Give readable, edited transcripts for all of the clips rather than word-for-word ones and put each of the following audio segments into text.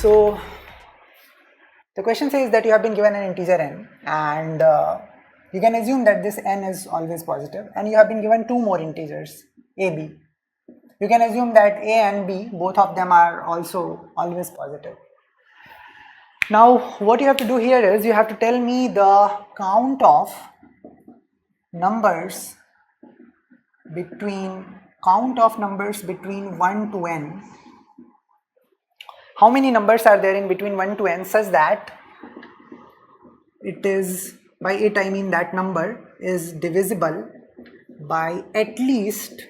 So the question says that you have been given an integer n, and you can assume that this n is always positive, and you have been given two more integers a, b. You can assume that a and b, both of them are also always positive. Now what you have to do here is you have to tell me the count of numbers between 1 to n. How many numbers are there in between 1 to n such that it is, by it I mean that number is divisible by at least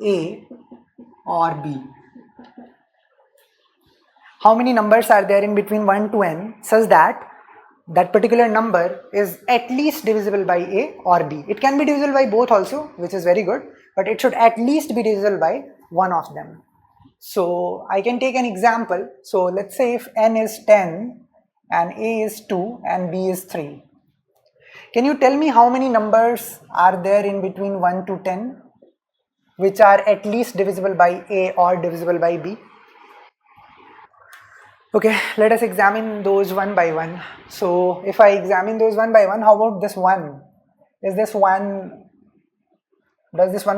a or b. How many numbers are there in between 1 to n such that that particular number is at least divisible by a or b. It can be divisible by both also, which is very good, but it should at least be divisible by one of them. So I can take an example. So let's say if n is 10 and a is 2 and b is 3. Can you tell me how many numbers are there in between 1 to 10 which are at least divisible by a or divisible by b? Okay, let us examine those one by one. So if I examine those one by one, how about this one? Does this one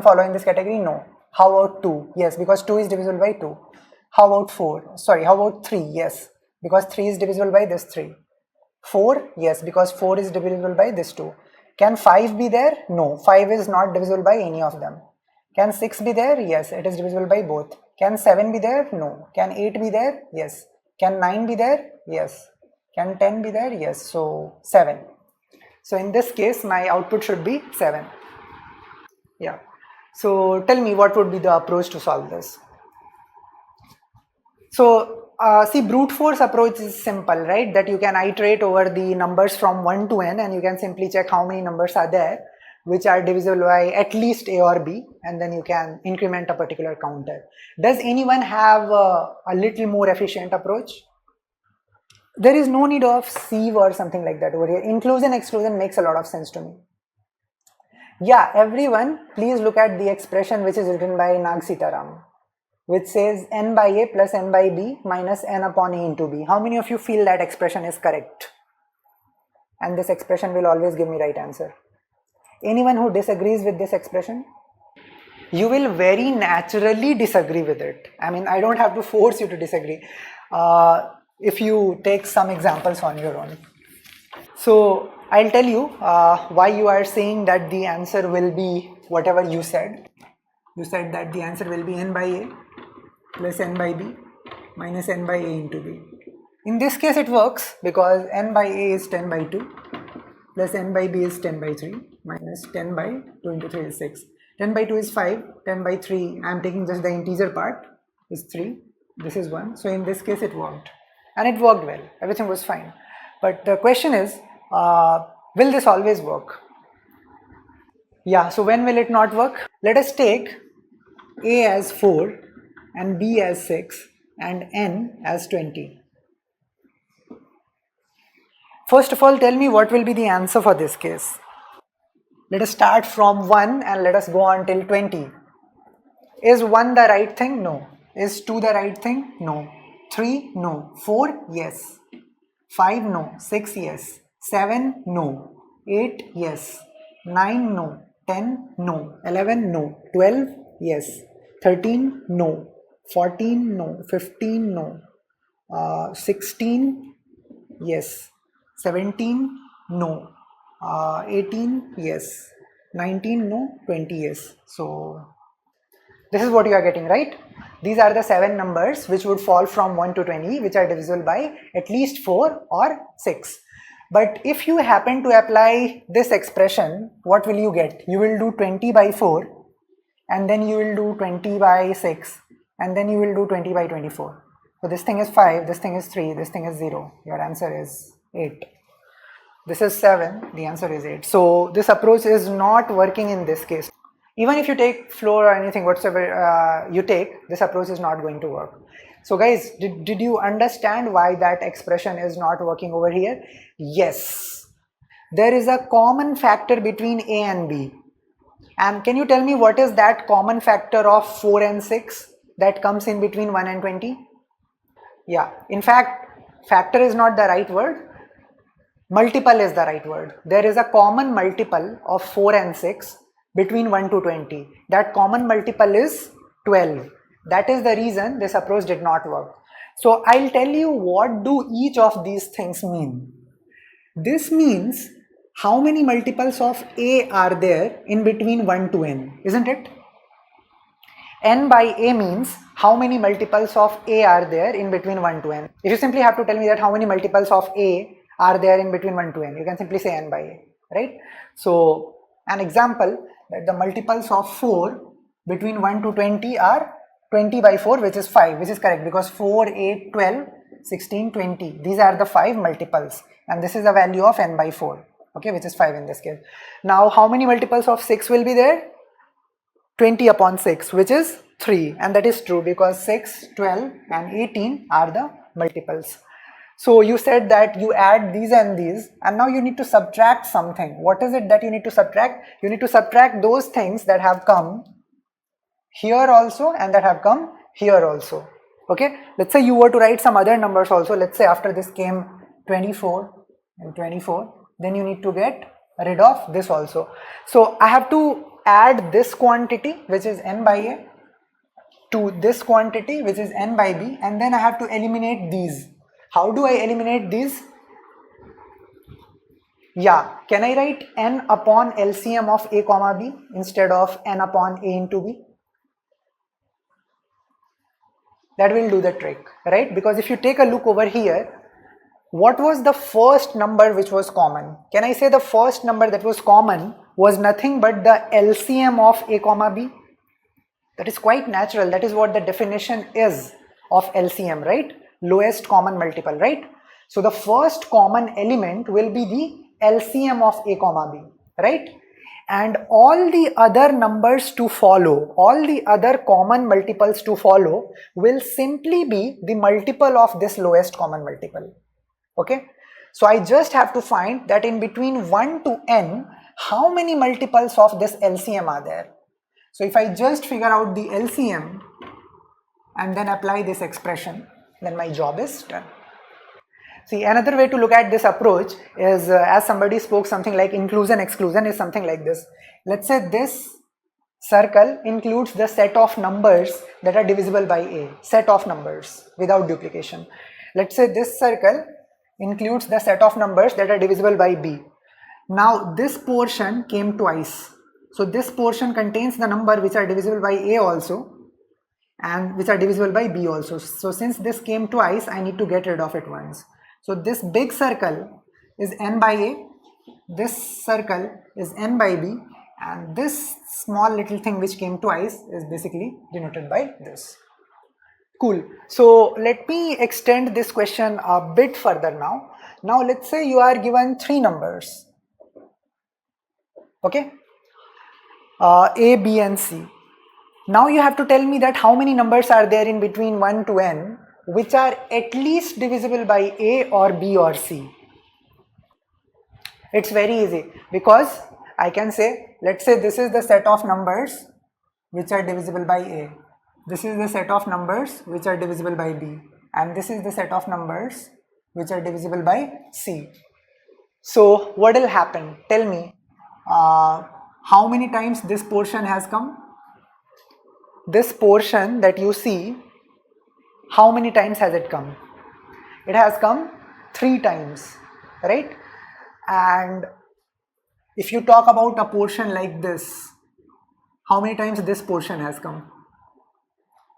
follow in this category? No. How about 2? Yes, because 2 is divisible by 2. How about 4? Sorry, how about 3? Yes, because 3 is divisible by this 3. 4? Yes, because 4 is divisible by this 2. Can 5 be there? No, 5 is not divisible by any of them. Can 6 be there? Yes, it is divisible by both. Can 7 be there? No. Can 8 be there? Yes. Can 9 be there? Yes. Can 10 be there? Yes. So 7. So in this case my output should be 7. Yeah. So tell me what would be the approach to solve this. So see, brute force approach is simple, right? That you can iterate over the numbers from 1 to n and you can simply check how many numbers are there which are divisible by at least a or b, and then you can increment a particular counter. Does anyone have a little more efficient approach? There is no need of sieve or something like that over here. Inclusion-exclusion makes a lot of sense to me. Yeah, everyone, please look at the expression which is written by Nag Sitaram, which says n by a plus n by b minus n upon a into b. How many of you feel that expression is correct? And this expression will always give me right answer. Anyone who disagrees with this expression? You will very naturally disagree with it. I mean, I don't have to force you to disagree. If you take some examples on your own. So I'll tell you why you are saying that the answer will be whatever you said. You said that the answer will be n by a plus n by b minus n by a into b. In this case it works because n by a is 10 by 2 plus n by b is 10 by 3 minus 10 by 2 into 3 is 6. 10 by 2 is 5, 10 by 3, I am taking just the integer part, is 3, this is 1. So in this case it worked, and it worked well, everything was fine. But the question is, will this always work? Yeah, so when will it not work? Let us take a as 4 and b as 6 and n as 20. First of all, tell me what will be the answer for this case. Let us start from 1 and let us go on till 20. Is 1 the right thing? No. Is 2 the right thing? No. 3? No. 4? Yes. 5? No. 6? Yes. 7? No. 8? Yes. 9? No. 10? No. 11? No. 12? Yes. 13? No. 14? No. 15? No. 16? Yes. 17? No. 18? Yes. 19? No. 20? Yes. So this is what you are getting, right? These are the 7 numbers which would fall from 1 to 20, which are divisible by at least 4 or 6. But if you happen to apply this expression, what will you get? You will do 20 by 4 and then you will do 20 by 6 and then you will do 20 by 24. So this thing is 5, this thing is 3, this thing is 0. Your answer is 8. This is 7, the answer is 8. So this approach is not working in this case. Even if you take floor or anything whatsoever you take, this approach is not going to work. So guys, did you understand why that expression is not working over here? Yes. There is a common factor between a and b. And can you tell me what is that common factor of 4 and 6 that comes in between 1 and 20? Yeah, in fact, factor is not the right word. Multiple is the right word. There is a common multiple of 4 and 6 between 1 to 20. That common multiple is 12. That is the reason this approach did not work. So I'll tell you what do each of these things mean. This means how many multiples of A are there in between 1 to n, isn't it? N by A means how many multiples of A are there in between 1 to n. If you simply have to tell me that how many multiples of A are there in between 1 to n, you can simply say N by A, right? So an example that the multiples of 4 between 1 to 20 are 20 by 4, which is 5, which is correct because 4, 8, 12, 16, 20. These are the 5 multiples and this is the value of n by 4, okay, which is 5 in this case. Now how many multiples of 6 will be there? 20 upon 6, which is 3, and that is true because 6, 12 and 18 are the multiples. So you said that you add these and these and now you need to subtract something. What is it that you need to subtract? You need to subtract those things that have come here also and that have come here also. Okay, let's say you were to write some other numbers also. Let's say after this came 24 and 24, then you need to get rid of this also. So I have to add this quantity which is n by a to this quantity which is n by b, and then I have to eliminate these. How do I eliminate these? Yeah, can I write n upon LCM of a comma b instead of n upon a into b? That will do the trick, right? Because if you take a look over here, what was the first number which was common? Can I say the first number that was common was nothing but the LCM of a comma b? That is quite natural. That is what the definition is of LCM, right? Lowest common multiple, right? So the first common element will be the LCM of a comma b, right? And all the other numbers to follow, all the other common multiples to follow will simply be the multiple of this lowest common multiple. Okay, so I just have to find that in between 1 to n, how many multiples of this LCM are there. So if I just figure out the LCM and then apply this expression, then my job is done. See, another way to look at this approach is as somebody spoke something like inclusion-exclusion is something like this. Let's say this circle includes the set of numbers that are divisible by a, set of numbers without duplication. Let's say this circle includes the set of numbers that are divisible by b. Now this portion came twice. So this portion contains the number which are divisible by a also and which are divisible by b also. So since this came twice, I need to get rid of it once. So this big circle is n by a, this circle is n by b, and this small little thing which came twice is basically denoted by this. Cool. So let me extend this question a bit further now. Now let's say you are given 3 numbers. Okay, A, B and C. Now you have to tell me that how many numbers are there in between 1 to n which are at least divisible by A or B or C. It's very easy because I can say, let's say this is the set of numbers which are divisible by A. This is the set of numbers which are divisible by B, and this is the set of numbers which are divisible by C. So what will happen? Tell me how many times this portion has come? This portion that you see, how many times has it come? It has come 3 times, right? And if you talk about a portion like this, how many times this portion has come?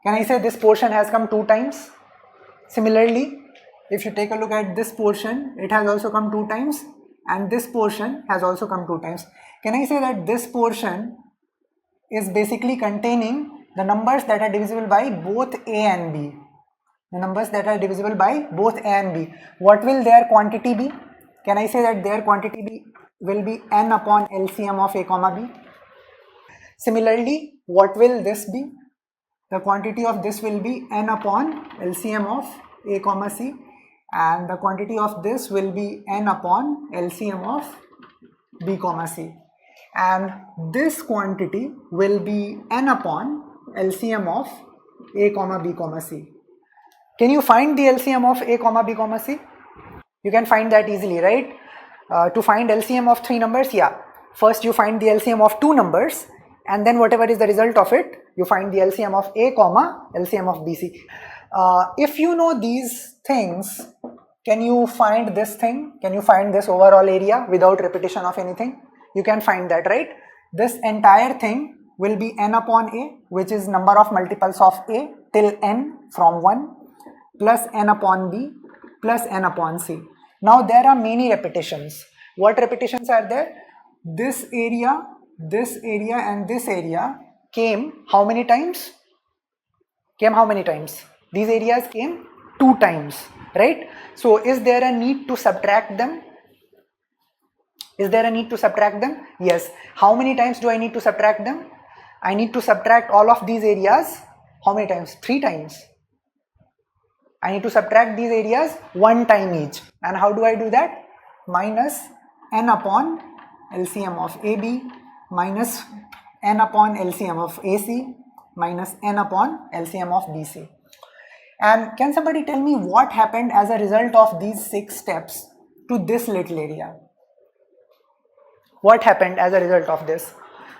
Can I say this portion has come 2 times? Similarly, if you take a look at this portion, it has also come 2 times, and this portion has also come 2 times. Can I say that this portion is basically containing the numbers that are divisible by both A and B? The numbers that are divisible by both A and B. What will their quantity be? Can I say that their quantity will be n upon LCM of A comma B? Similarly, what will this be? The quantity of this will be n upon LCM of A comma C, and the quantity of this will be n upon LCM of B comma C, and this quantity will be n upon LCM of A comma B comma C. Can you find the LCM of A comma B comma C? You can find that easily, right? To find LCM of 3 numbers, yeah. First you find the LCM of 2 numbers, and then whatever is the result of it, you find the LCM of A comma LCM of BC. If you know these things, can you find this thing? Can you find this overall area without repetition of anything? You can find that, right? This entire thing will be n upon A, which is number of multiples of A till n from 1, plus n upon B, plus n upon C. Now there are many repetitions. What repetitions are there? This area, and this area came how many times? Came how many times? These areas came 2 times, right? So is there a need to subtract them? Is there a need to subtract them? Yes. How many times do I need to subtract them? I need to subtract all of these areas. How many times? 3 times. I need to subtract these areas 1 time each. And how do I do that? Minus n upon LCM of AB minus n upon LCM of AC minus n upon LCM of BC. And can somebody tell me what happened as a result of these 6 steps to this little area? What happened as a result of this?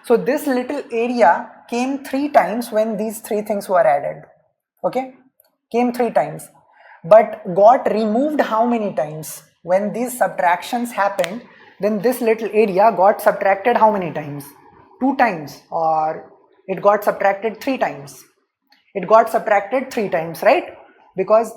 So this little area came 3 times when these 3 things were added. Okay? Came 3 times, but got removed how many times? When these subtractions happened, then this little area got subtracted how many times? 2 times, or it got subtracted 3 times. It got subtracted 3 times, right? Because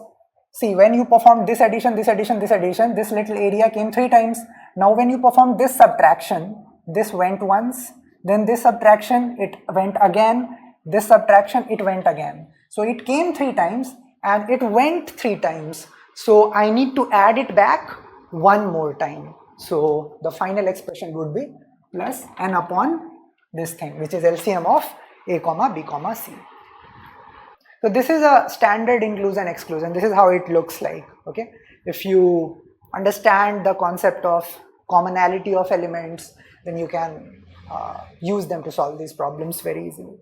see, when you perform this addition, this little area came 3 times. Now when you perform this subtraction, this went once, then this subtraction, it went again, this subtraction, it went again. So it came 3 times and it went 3 times. So I need to add it back 1 more time. So the final expression would be plus n upon this thing, which is LCM of A comma B comma C. So this is a standard inclusion-exclusion. This is how it looks like. Okay, if you understand the concept of commonality of elements, then you can use them to solve these problems very easily.